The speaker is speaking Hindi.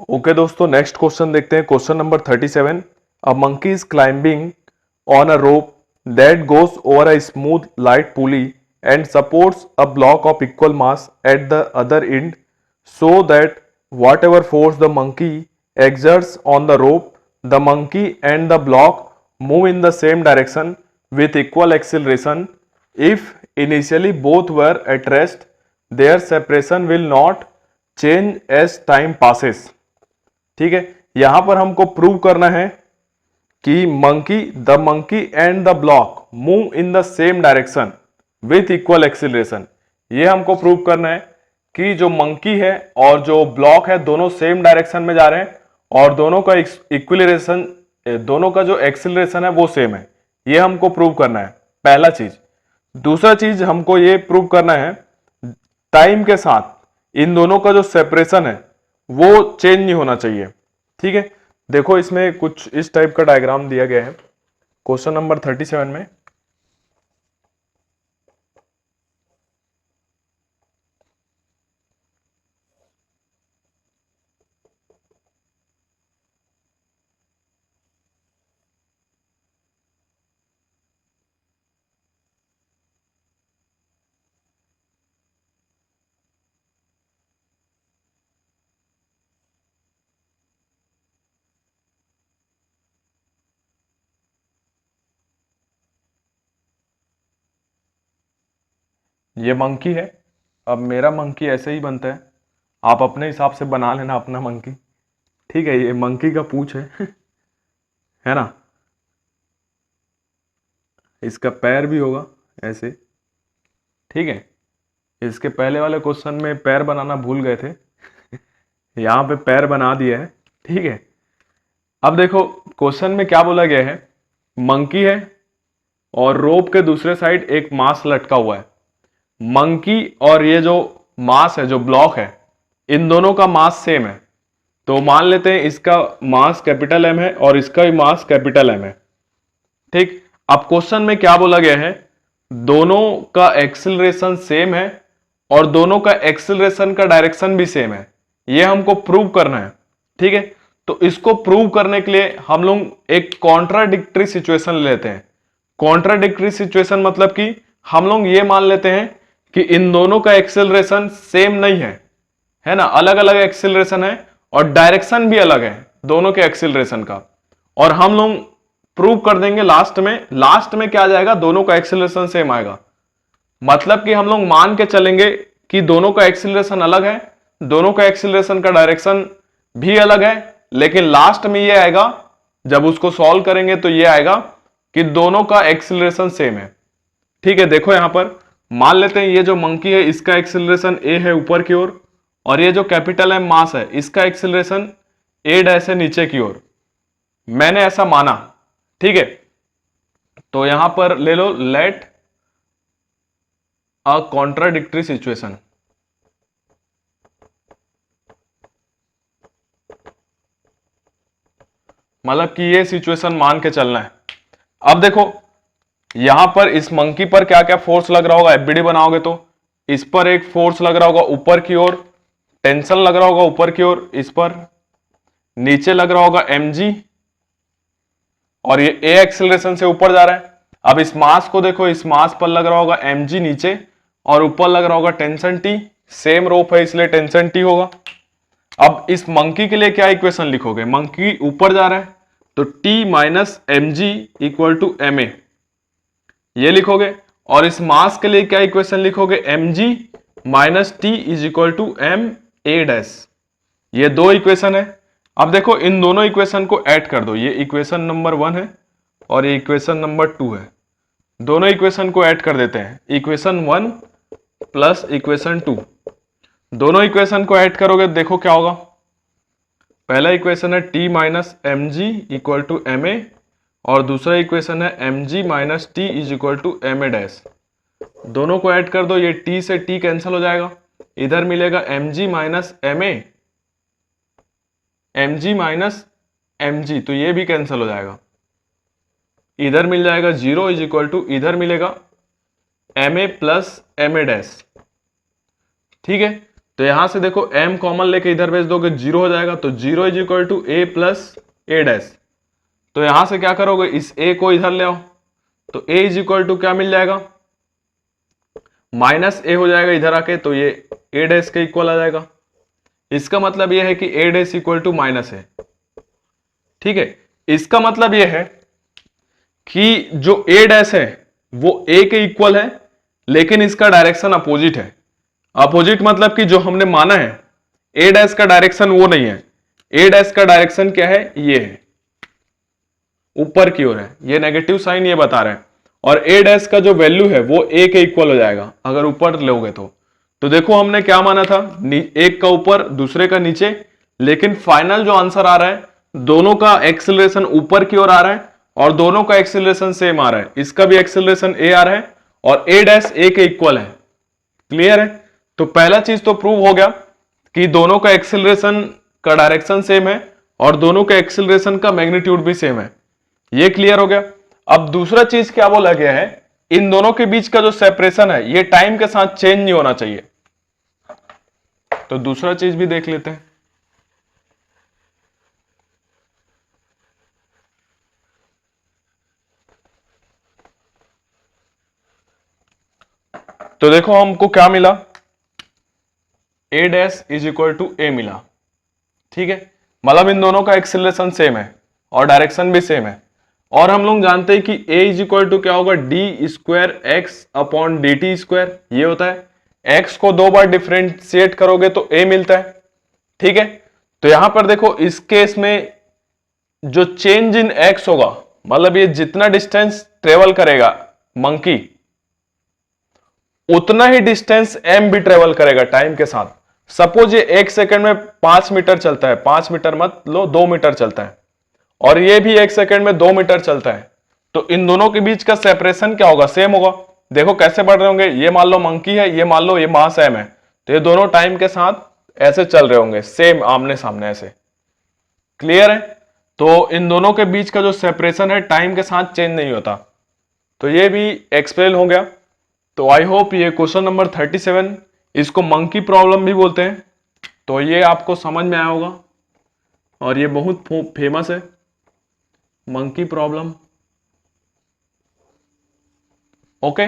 ओके दोस्तों, नेक्स्ट क्वेश्चन देखते हैं। Question number 37। A monkey is climbing on a rope that goes over a smooth light pulley and supports a block of equal mass at the other and so that whatever force the monkey exerts on the rope, the monkey and the block move in the same direction with equal acceleration. If initially both were at rest, their separation will not change as time passes. ठीक है, यहां पर हमको प्रूव करना है कि monkey and the block move in the same direction with equal acceleration. ये हमको प्रूव करना है कि जो मंकी है और जो ब्लॉक है दोनों सेम डायरेक्शन में जा रहे हैं और दोनों का इक्विलेशन, दोनों का जो एक्सिलरेशन है वो सेम है। ये हमको प्रूव करना है, पहला चीज। दूसरा चीज हमको ये प्रूव करना है टाइम के साथ इन दोनों का जो सेपरेशन है वो चेंज नहीं होना चाहिए। ठीक है, देखो इसमें कुछ इस टाइप का डायग्राम दिया गया है क्वेश्चन नंबर 37 में। ये मंकी है। अब मेरा मंकी ऐसे ही बनता है, आप अपने हिसाब से बना लेना अपना मंकी। ठीक है, ये मंकी का पूंछ है है ना। इसका पैर भी होगा ऐसे। ठीक है, इसके पहले वाले क्वेश्चन में पैर बनाना भूल गए थे यहाँ पे पैर बना दिया है। ठीक है, अब देखो क्वेश्चन में क्या बोला गया है, मंकी है और रोप के दूसरे साइड एक मास लटका हुआ है। मंकी और ये जो मास है, जो ब्लॉक है, इन दोनों का मास सेम है। तो मान लेते हैं इसका मास कैपिटल एम है और इसका भी मास कैपिटल एम है। ठीक, अब क्वेश्चन में क्या बोला गया है, दोनों का एक्सिलरेशन सेम है और दोनों का एक्सिलरेशन का डायरेक्शन भी सेम है। ये हमको प्रूव करना है। ठीक है, तो इसको प्रूव करने के लिए हम लोग एक कॉन्ट्राडिक्टरी सिचुएशन लेते हैं। कॉन्ट्राडिक्टरी सिचुएशन मतलब कि हम लोग ये मान लेते हैं कि इन दोनों का एक्सेलरेशन सेम नहीं है ना, अलग अलग एक्सेलरेशन है और डायरेक्शन भी अलग है दोनों के एक्सेलरेशन का। और हम लोग प्रूव कर देंगे लास्ट में क्या आ जाएगा, दोनों का एक्सेलरेशन सेम आएगा। मतलब कि हम लोग मान के चलेंगे कि दोनों का एक्सेलरेशन अलग है, दोनों का एक्सेलरेशन का डायरेक्शन भी अलग है, लेकिन लास्ट में ये आएगा, जब उसको सॉल्व करेंगे तो ये आएगा कि दोनों का एक्सेलरेशन सेम है। ठीक है, देखो यहां पर मान लेते हैं ये जो मंकी है इसका एक्सेलरेशन ए है ऊपर की ओर और ये जो कैपिटल एम मास है इसका एक्सेलरेशन ए डैश है नीचे की ओर। मैंने ऐसा माना। ठीक है, तो यहां पर ले लो लेट अ कॉन्ट्राडिक्टरी सिचुएशन। मतलब कि ये सिचुएशन मान के चलना है। अब देखो यहां पर इस मंकी पर क्या क्या फोर्स लग रहा होगा, एफबीडी बनाओगे तो इस पर एक फोर्स लग रहा होगा ऊपर की ओर, टेंशन लग रहा होगा ऊपर की ओर, इस पर नीचे लग रहा होगा mg और ये a एक्सेलरेशन से ऊपर जा रहा है। अब इस मास को देखो, इस मास पर लग रहा होगा mg नीचे और ऊपर लग रहा होगा टेंशन t। सेम रोप है इसलिए टेंशन t होगा। अब इस मंकी के लिए क्या इक्वेशन लिखोगे, मंकी ऊपर जा रहा है तो t minus M G equal to M A, ये लिखोगे। और इस मास के लिए क्या इक्वेशन लिखोगे, mg minus T is equal to M A dash. ये दो इक्वेशन है। अब देखो इन दोनों इक्वेशन को ऐड कर दो, ये इक्वेशन नंबर 1 है और ये इक्वेशन नंबर 2 है। दोनों इक्वेशन को ऐड कर देते हैं, इक्वेशन 1 प्लस इक्वेशन 2। दोनों इक्वेशन को ऐड करोगे देखो क्या होगा। पहला इक्वेशन है t minus M G equal to M A और दूसरा इक्वेशन है mg minus T is equal to M A dash. दोनों को ऐड कर दो, ये t से t कैंसिल हो जाएगा, इधर मिलेगा mg minus M A, mg minus mg तो ये भी कैंसिल हो जाएगा, इधर मिल जाएगा 0 इज इक्वल टू इधर मिलेगा ma plus M A dash. ठीक है, तो यहां से देखो m कॉमन लेके इधर भेज दोगे 0 हो जाएगा, तो 0 is equal to a plus A dash. तो यहां से क्या करोगे, इस a को इधर ले आओ, तो a इज इक्वल टू क्या मिल जाएगा, माइनस ए हो जाएगा इधर आके, तो ये a डैश के इक्वल आ जाएगा। इसका मतलब ये है कि a dash equal to minus है। ठीक है, इसका मतलब ये है कि जो a डैश है वो a के इक्वल है, लेकिन इसका डायरेक्शन अपोजिट है। अपोजिट मतलब कि जो हमने माना है a डैश का डायरेक्शन वो नहीं है, a डैश का डायरेक्शन क्या है, ये है, ऊपर की ओर है, ये नेगेटिव साइन ये बता रहे हैं। और a डैश का जो वैल्यू है वो a के इक्वल हो जाएगा अगर ऊपर लोगे तो देखो हमने क्या माना था, एक का ऊपर दूसरे का नीचे, लेकिन फाइनल जो आंसर आ रहा है दोनों का एक्सेलरेशन ऊपर की ओर आ रहा है और दोनों का एक्सेलरेशन सेम आ रहा है। इसका भी एक्सेलरेशन a आ रहा है और a डैश a के इक्वल है। क्लियर है? तो पहला चीज तो प्रूव हो गया कि दोनों का एक्सेलरेशन का डायरेक्शन सेम है और दोनों का एक्सेलरेशन का मैग्नीट्यूड भी सेम है। ये क्लियर हो गया। अब दूसरा चीज क्या बोला गया है, इन दोनों के बीच का जो सेपरेशन है ये टाइम के साथ चेंज नहीं होना चाहिए। तो दूसरा चीज भी देख लेते हैं। तो देखो हमको क्या मिला, a dash is equal to a मिला। ठीक है, मतलब इन दोनों का एक्सेलरेशन सेम है और डायरेक्शन भी सेम है। और हम लोग जानते हैं कि a इज इक्वल टू क्या होगा, D square x upon D T square, ये होता है। x को 2 बार डिफ्रेंशिएट करोगे तो a मिलता है। ठीक है, तो यहां पर देखो इस केस में जो चेंज इन x होगा, मतलब ये जितना डिस्टेंस ट्रेवल करेगा मंकी, उतना ही डिस्टेंस m भी ट्रेवल करेगा टाइम के साथ। सपोज ये 1 सेकंड में 5 मीटर चलता है, 5 मीटर मत लो, 2 मीटर चलता है, और ये भी 1 सेकंड में 2 मीटर चलता है, तो इन दोनों के बीच का सेपरेशन क्या होगा, सेम होगा। देखो कैसे बढ़ रहे होंगे, ये मान लो मंकी है, ये मान लो ये मास m है, तो ये दोनों टाइम के साथ ऐसे चल रहे होंगे, सेम आमने सामने ऐसे। क्लियर है? तो इन दोनों के बीच का जो सेपरेशन है टाइम के साथ चेंज नहीं होता। तो ये भी एक्सप्लेन हो गया। तो आई होप ये क्वेश्चन नंबर 37, इसको मंकी प्रॉब्लम भी बोलते हैं, तो ये आपको समझ में आया होगा और ये बहुत फेमस है, मंकी प्रॉब्लम। ओके।